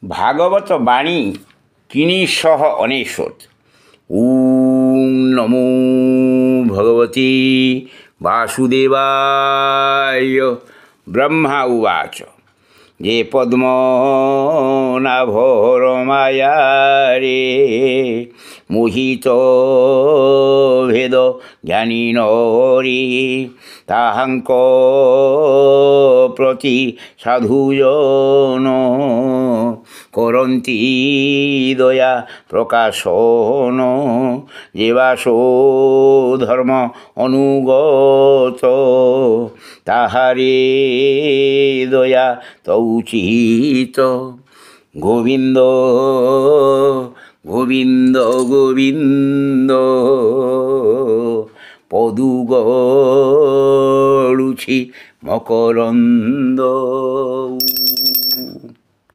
ভাগবত বাণী কিনিসহ অনেশত। ওং নমো ভগবতে বাসুদেবায়। ব্রহ্মা উবাচ। যে পদ্মনাভর মায়ারে মোহিত ভেদ জ্ঞানী নরে, তাহাঙ্ক প্রতি সাধুজন করন্তি দয়া প্রকাশন। যেবাসো ধর্ম অনুগত, তাহারে দয়া তৌচিত। গোবিন্দ গোবিন্দ গোবিন্দ, পদু গড়ুছি মকরন্দ।